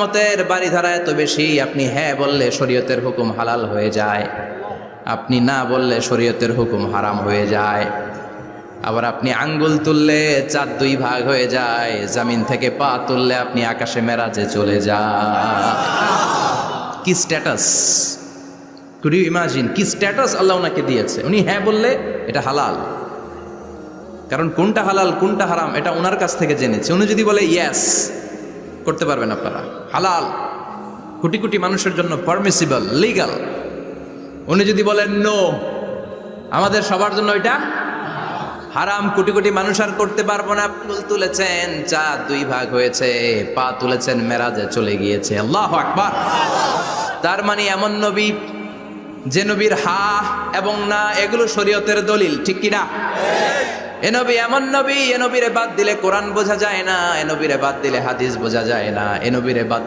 মতের বাড়িধারা এত বেশি, আপনি হ্যাঁ বললে শরীয়তের হুকুম হালাল হয়ে যায়, আপনি না বললে শরীয়তের হুকুম হারাম হয়ে যায়। আবার আপনি আঙ্গুল তুললে চাঁদ দুই ভাগ হয়ে যায়, জমিন থেকে পা তুললে আপনি আকাশে মেরাজে চলে যান। কি স্ট্যাটাস, কুড ইউ ইমাজিন কি স্ট্যাটাস আল্লাহ ওনাকে দিয়েছে। উনি হ্যাঁ বললে এটা হালাল, কারণ কোনটা হালাল কোনটা হারাম এটা ওনার কাছ থেকে জেনেছে। উনি যদি বলে ইয়েস, করতে পারবেন আপনারা, হালাল, কোটি কোটি মানুষের জন্য পারমিসিবল, লিগাল। উনি যদি বলেন নো, আমাদের সবার জন্য এটা হারাম, কোটি কোটি মানুষ আর করতে পারবো না। ফুল তুলেছেন, চাঁদ দুই ভাগ হয়েছে, পা তুলেছেন, মেরাজে চলে গিয়েছে। আল্লাহু আকবার। তার মানে এমন নবী যে নবীর হা এবং না এগুলো শরীয়তের দলিল, ঠিক কিনা? এ নবী এমন নবী, এ নবীরে বাদ দিলে কোরআন বোঝা যায় না, এ নবীরে বাদ দিলে হাদিস বোঝা যায় না, এ নবীরে বাদ